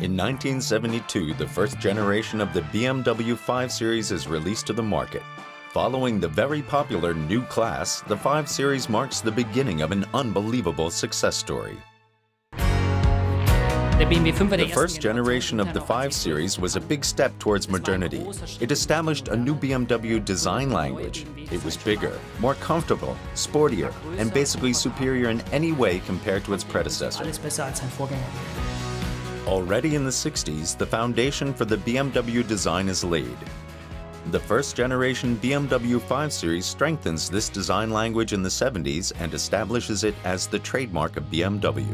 In 1972, the first generation of the BMW 5 Series is released to the market. Following the very popular new class, the 5 Series marks the beginning of an unbelievable success story. The first generation of the 5 Series was a big step towards modernity. It established a new BMW design language. It was bigger, more comfortable, sportier, and basically superior in any way compared to its predecessor. Already in the 60s, the foundation for the BMW design is laid. The first generation BMW 5 Series strengthens this design language in the 70s and establishes it as the trademark of BMW.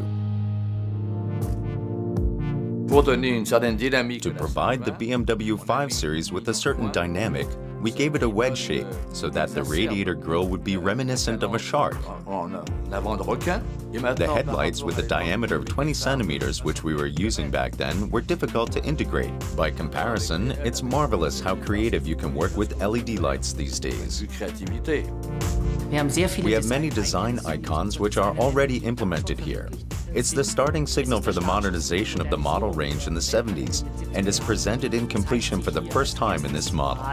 To provide the BMW 5 Series with a certain dynamic, we gave it a wedge shape so that the radiator grille would be reminiscent of a shark. The headlights with a diameter of 20 centimeters, which we were using back then, were difficult to integrate. By comparison, it's marvelous how creative you can work with LED lights these days. We have many design icons which are already implemented here. It's the starting signal for the modernization of the model range in the 70s and is presented in completion for the first time in this model.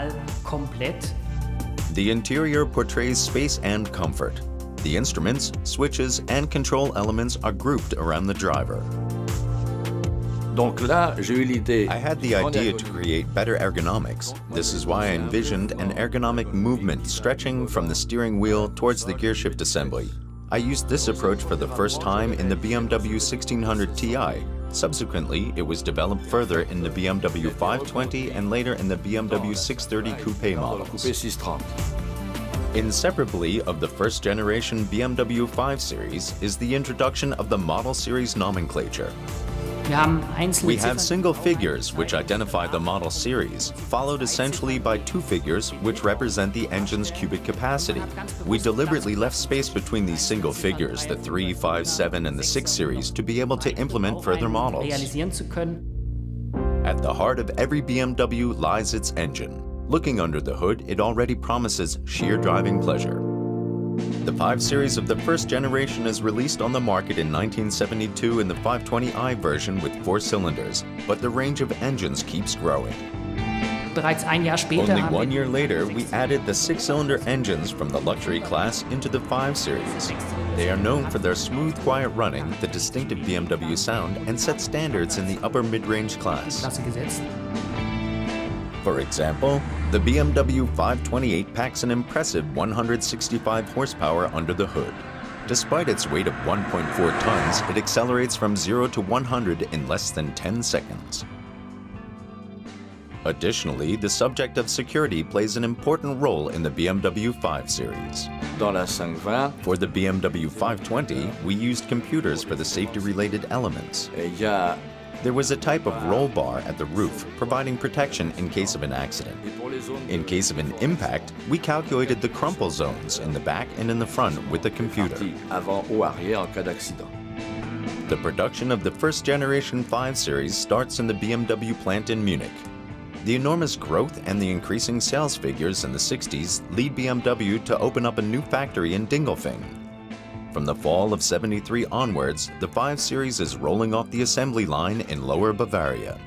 The interior portrays space and comfort. The instruments, switches, and control elements are grouped around the driver. I had the idea to create better ergonomics. This is why I envisioned an ergonomic movement stretching from the steering wheel towards the gearshift assembly. I used this approach for the first time in the BMW 1600 Ti. Subsequently, it was developed further in the BMW 520 and later in the BMW 630 Coupe models. Inseparably of the first generation BMW 5 Series is the introduction of the model series nomenclature. We have single figures which identify the model series, followed essentially by two figures which represent the engine's cubic capacity. We deliberately left space between these single figures, the 3, 5, 7, and the 6 series, to be able to implement further models. At the heart of every BMW lies its engine. Looking under the hood, it already promises sheer driving pleasure. The 5 Series of the first generation is released on the market in 1972 in the 520i version with 4 cylinders, but the range of engines keeps growing. Only 1 year later, we added the 6-cylinder engines from the luxury class into the 5 Series. They are known for their smooth, quiet running, the distinctive BMW sound, and set standards in the upper mid-range class. For example, the BMW 528 packs an impressive 165 horsepower under the hood. Despite its weight of 1.4 tons, it accelerates from 0 to 100 in less than 10 seconds. Additionally, the subject of security plays an important role in the BMW 5 Series. For the BMW 520, we used computers for the safety-related elements. There was a type of roll bar at the roof, providing protection in case of an accident. In case of an impact, we calculated the crumple zones in the back and in the front with a computer. The production of the first generation 5 Series starts in the BMW plant in Munich. The enormous growth and the increasing sales figures in the 60s lead BMW to open up a new factory in Dingolfing. From the fall of '73 onwards, the 5 Series is rolling off the assembly line in Lower Bavaria.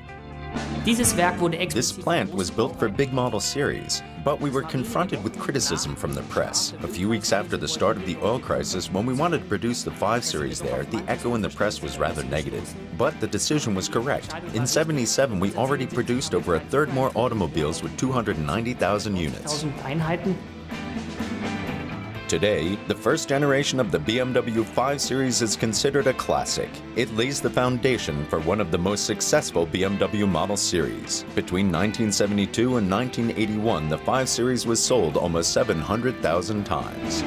This plant was built for big model series, but we were confronted with criticism from the press. A few weeks after the start of the oil crisis, when we wanted to produce the 5 Series there, the echo in the press was rather negative. But the decision was correct. In '77, we already produced over a third more automobiles with 290,000 units. Today, the first generation of the BMW 5 Series is considered a classic. It lays the foundation for one of the most successful BMW model series. Between 1972 and 1981, the 5 Series was sold almost 700,000 times.